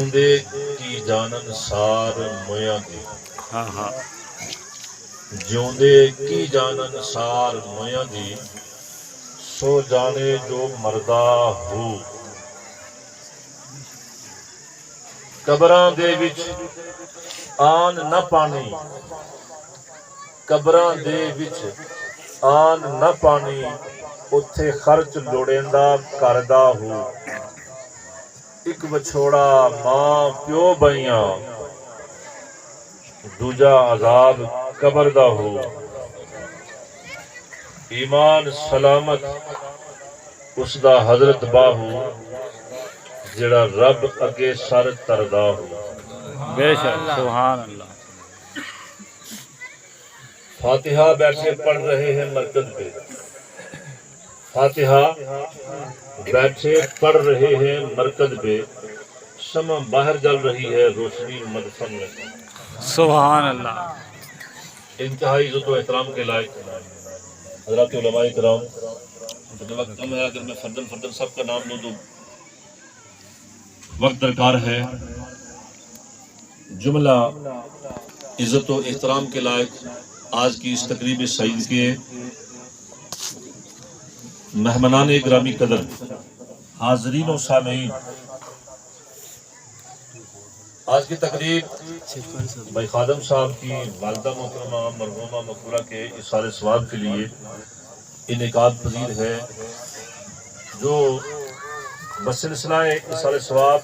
جوندے کی جانن سار مویاں دی، ہاں ہاں جوندے کی جانن سار مویاں دی، سو جانے جو مردہ ہو، قبراں دے وچ آن نہ پانی، قبراں دے وچ آن نہ پانی، اتھے خرچ لوڑیندا کردا ہو، ایک بچھوڑا ماں پیو بئیاں، دوجا عذاب قبر دا ہو، ایمان سلامت اس دا حضرت باہو، جڑا رب اگے سر تردا ہو۔ بے شک سبحان اللہ۔ فاتحہ بیٹھے پڑھ رہے ہیں مرکز پہ، فاتحہ بیٹھے پڑھ رہے ہیں مرکز پہ، شمع باہر جل رہی ہے روشنی مدفن میں۔ سبحان اللہ۔ انتہائی عزت و احترام کے لائق حضرات علماء کرام، وقت کم ہے، اگر میں فردن فردن سب کا نام لوں تو وقت درکار ہے۔ جملہ عزت و احترام کے لائق آج کی اس تقریب سعید کے مہمانان گرامی قدر، حاضرین و سامعین، آج کی تقریب بھائی خادم صاحب کی والدہ محترمہ مرحومہ مقبولہ کے اِصال ثواب کے لیے انعقاد پذیر ہے، جو بسلسلہ اِصال ثواب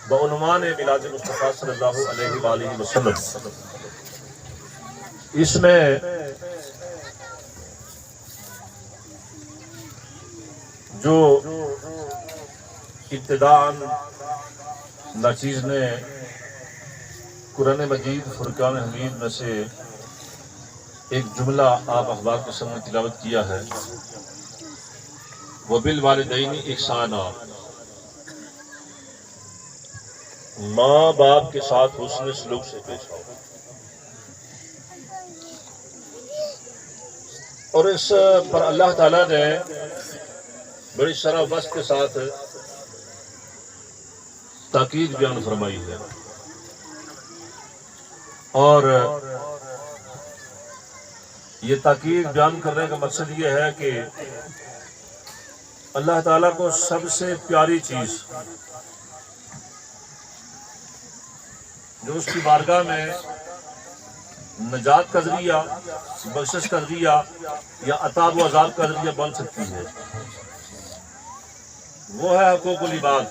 بعنوان میلاد مصطفیٰ صلی اللہ علیہ وآلہ وسلم، اس میں جو ابتداءً ناچیز نے قرآن مجید فرقان حمید میں سے ایک جملہ آپ احباب کے سامنے تلاوت کیا ہے، وَبِالْوَالِدَيْنِ إِحْسَانًا، ماں باپ کے ساتھ حسن سلوک سے پیش آؤ۔ اور اس پر اللہ تعالیٰ نے بڑی شرح بست کے ساتھ تاکید بیان فرمائی ہے، اور یہ تاکید بیان کرنے کا مقصد یہ ہے کہ اللہ تعالیٰ کو سب سے پیاری چیز جو اس کی بارگاہ میں نجات کا ذریعہ، بخشش کا ذریعہ یا عطاب و عذاب کا ذریعہ بن سکتی ہے، وہ ہے حقوق العباد۔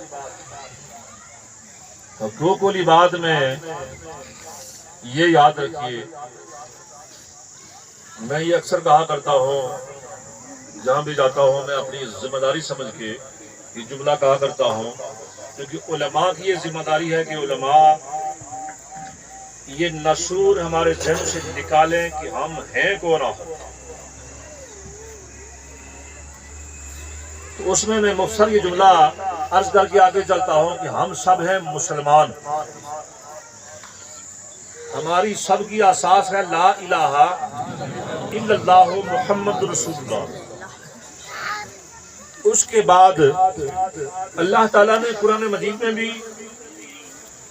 حقوق العباد میں یہ یاد رکھیے، میں یہ اکثر کہا کرتا ہوں، جہاں بھی جاتا ہوں میں اپنی ذمہ داری سمجھ کے یہ جملہ کہا کرتا ہوں، کیونکہ علماء کی یہ ذمہ داری ہے کہ علماء یہ نشور ہمارے ذہن سے نکالیں کہ ہم ہیں کون۔ تو اس میں مختصر یہ جملہ عرض کر کے آگے چلتا ہوں کہ ہم سب ہیں مسلمان، ہماری سب کی اساس ہے لا الہ الا اللہ محمد رسول اللہ۔ اس کے بعد اللہ تعالیٰ نے قرآن مجید میں بھی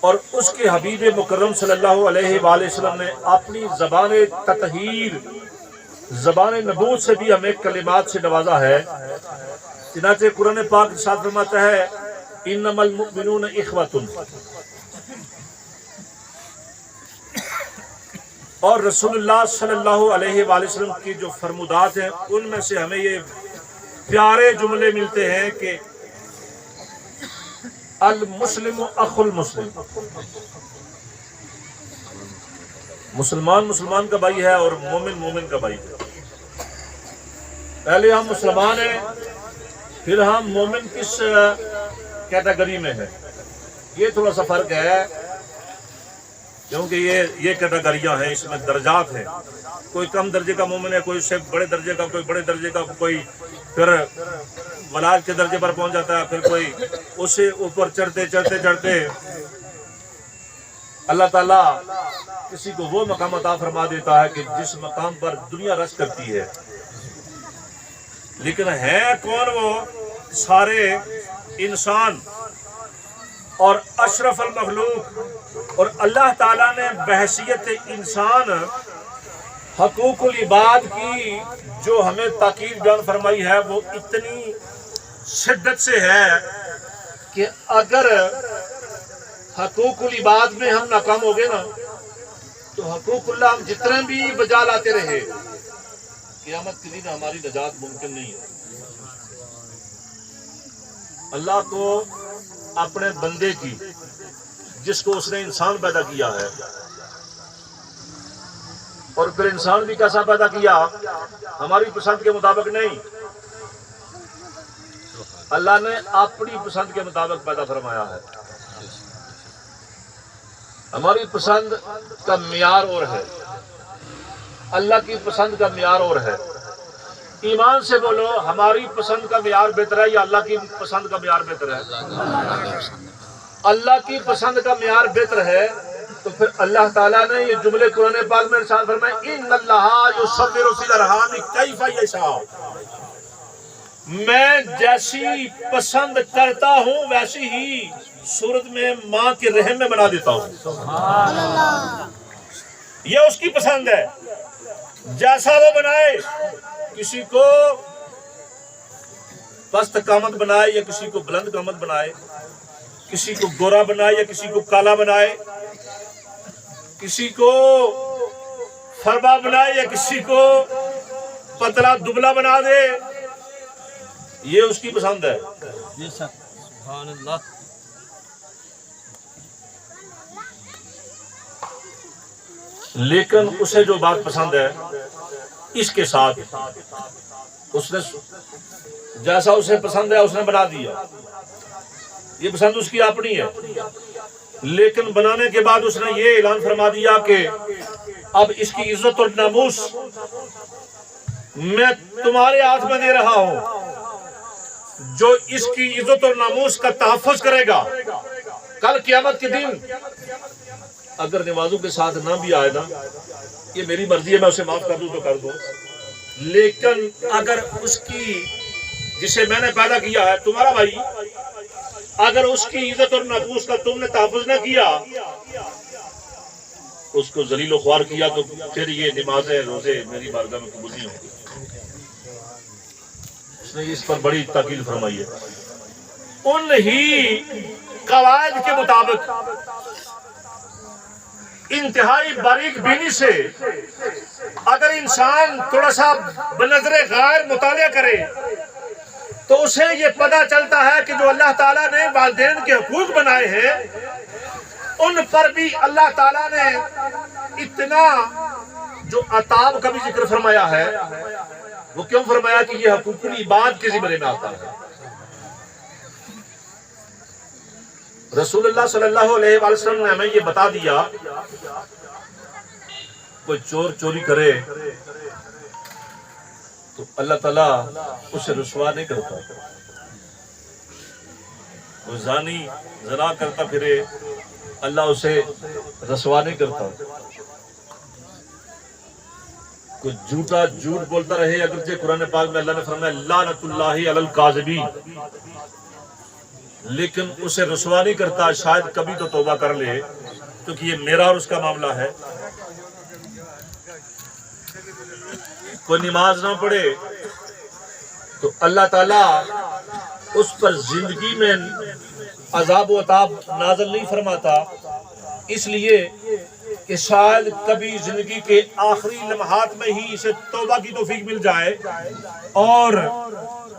اور اس کے حبیب مکرم صلی اللہ علیہ وآلہ وسلم نے اپنی زبان تطہیر، زبان نبوت سے بھی ہمیں کلمات سے نوازا ہے۔ چنانچہ قرآن پاک ارشاد فرماتا ہے انما المؤمنون اخوۃ، اور رسول اللہ صلی اللہ علیہ وآلہ وسلم کی جو فرمودات ہیں ان میں سے ہمیں یہ پیارے جملے ملتے ہیں کہ المسلم اخو المسلم، مسلمان مسلمان کا بھائی ہے اور مومن مومن کا بھائی ہے۔ پہلے ہم مسلمان ہیں، پھر ہم مومن کس کیٹیگری میں ہیں، یہ تھوڑا سا فرق ہے، کیونکہ یہ کیٹیگریاں ہیں، اس میں درجات ہیں، کوئی کم درجے کا مومن ہے، کوئی اس سے بڑے درجے کا، کوئی بڑے درجے کا، کوئی پھر ولایت کے درجے پر پہنچ جاتا ہے، پھر کوئی اس سے اوپر چڑھتے چڑھتے چڑھتے اللہ تعالیٰ کسی کو وہ مقام عطا فرما دیتا ہے کہ جس مقام پر دنیا رش کرتی ہے، لیکن ہے کون وہ؟ سارے انسان اور اشرف المخلوق، اور اللہ تعالیٰ نے بحیثیت انسان حقوق العباد کی جو ہمیں تاکید بیان فرمائی ہے وہ اتنی شدت سے ہے کہ اگر حقوق العباد میں ہم ناکام ہو گئے نا تو حقوق اللہ ہم جتنے بھی بجا لاتے رہے قیامت کے دن ہماری نجات ممکن نہیں ہے۔ اللہ کو اپنے بندے کی جس کو اس نے انسان پیدا کیا ہے، اور پھر انسان بھی کیسا پیدا کیا؟ ہماری پسند کے مطابق نہیں، اللہ نے اپنی پسند کے مطابق پیدا فرمایا ہے۔ ہماری پسند کا معیار اور ہے، اللہ کی پسند کا معیار اور ہے۔ ایمان سے بولو، ہماری پسند کا معیار بہتر ہے یا اللہ کی پسند کا معیار بہتر ہے؟ اللہ کی پسند کا معیار بہتر ہے، تو پھر اللہ تعالیٰ نے یہ جملے قرآن پاک میں ارشاد فرمائے ان اللہ یصور فی الارحام کیف یشاء، میں جیسی پسند کرتا ہوں ویسی ہی صورت میں ماں کے رحم میں بنا دیتا ہوں۔ یہ اس کی پسند ہے، جیسا وہ بنائے، کسی کو پست قامت بنائے یا کسی کو بلند قامت بنائے، کسی کو گورا بنائے یا کسی کو کالا بنائے، کسی کو فربا بنائے یا کسی کو پتلا دبلا بنا دے، یہ اس کی پسند ہے۔ سبحان اللہ۔ لیکن اسے جو بات پسند ہے اس کے ساتھ اس نے جیسا اسے پسند ہے اس نے بنا دیا، یہ پسند اس کی اپنی ہے، لیکن بنانے کے بعد اس نے یہ اعلان فرما دیا کہ اب اس کی عزت اور ناموس میں تمہارے ہاتھ میں دے رہا ہوں، جو اس کی عزت اور ناموس کا تحفظ کرے گا کل قیامت کے دن اگر نمازوں کے ساتھ نہ بھی آئے نا، یہ میری مرضی ہے، میں اسے معاف کر دوں تو کر دوں، لیکن اگر اس کی جسے میں نے پیدا کیا ہے تمہارا بھائی، اگر اس کی عزت اور ناموس کا تم نے تحفظ نہ کیا، اس کو ذلیل و خوار کیا، تو پھر یہ نمازیں روزے میری بارگاہ میں قبول نہیں ہوں گی۔ اس نے اس پر بڑی تاکید فرمائی ہے۔ ان ہی قواعد کے مطابق انتہائی باریک بینی سے اگر انسان تھوڑا سا بنظر غیر مطالعہ کرے تو اسے یہ پتہ چلتا ہے کہ جو اللہ تعالیٰ نے والدین کے حقوق بنائے ہیں ان پر بھی اللہ تعالیٰ نے اتنا جو عطاب کا بھی ذکر فرمایا ہے، وہ کیوں فرمایا کہ یہ حقوق العباد کے زمرے میں آتا ہے۔ رسول اللہ صلی اللہ علیہ وسلم نے ہمیں یہ بتا دیا، کوئی چور چوری کرے تو اللہ تعالیٰ اسے رسوا نہیں کرتا، کوئی زانی زنا کرتا پھرے اللہ اسے رسوا نہیں کرتا، کوئی جھوٹا جھوٹ بولتا رہے، اگرچہ قرآن پاک میں اللہ نے فرمایا لعنت اللہ علی الکاذبین، لیکن اسے رسوا نہیں کرتا، شاید کبھی تو توبہ کر لے، کیونکہ یہ میرا اور اس کا معاملہ ہے۔ کوئی نماز نہ پڑھے تو اللہ تعالیٰ اس پر زندگی میں عذاب و عطاب نازل نہیں فرماتا، اس لیے کہ شاید کبھی زندگی کے آخری لمحات میں ہی اسے توبہ کی توفیق مل جائے اور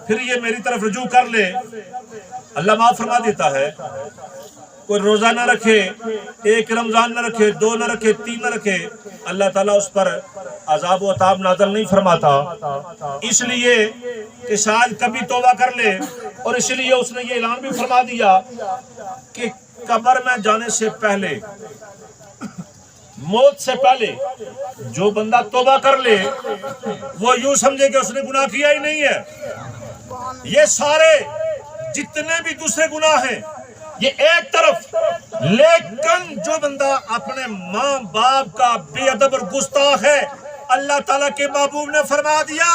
پھر یہ میری طرف رجوع کر لے، اللہ معاف فرما دیتا ہے۔ کوئی روزہ نہ رکھے، ایک رمضان نہ رکھے، 2 نہ رکھے، 3 نہ رکھے، اللہ تعالیٰ اس پر عذاب و عطاب نازل نہیں فرماتا، اس لیے کہ شاید کبھی توبہ کر لے، اور اس لیے اس نے یہ اعلان بھی فرما دیا کہ قبر میں جانے سے پہلے، موت سے پہلے جو بندہ توبہ کر لے وہ یوں سمجھے کہ اس نے گناہ کیا ہی نہیں ہے، یہ سارے جتنے بھی دوسرے گناہ ہیں یہ ایک طرف، لیکن جو بندہ اپنے ماں باپ کا بے ادب اور گستاخ ہے، اللہ تعالیٰ کے محبوب نے فرما دیا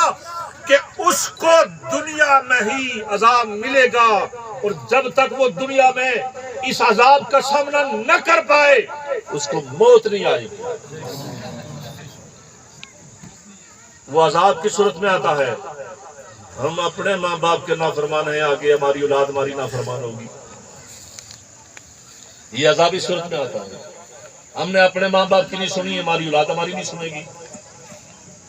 کہ اس کو دنیا میں ہی عذاب ملے گا، اور جب تک وہ دنیا میں اس عذاب کا سامنا نہ کر پائے اس کو موت نہیں آئے گی. وہ عذاب کی صورت میں آتا ہے ہم اپنے ماں باپ کے نافرمان ہیں, آگے ہماری اولاد ہماری نافرمان ہوگی. یہ عذاب اس صورت میں آتا ہے ہم نے اپنے ماں باپ کی نہیں سنی, ہماری اولاد ہماری نہیں سنے گی,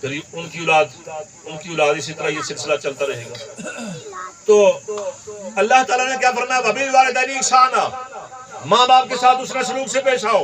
پھر ان کی اولاد اسی طرح یہ سلسلہ چلتا رہے گا. تو اللہ تعالیٰ نے کیا فرمایا؟ وَبِالْوَالِدَيْنِ إِحْسَانًا, ماں باپ کے ساتھ اس نے سلوک سے پیش آؤ.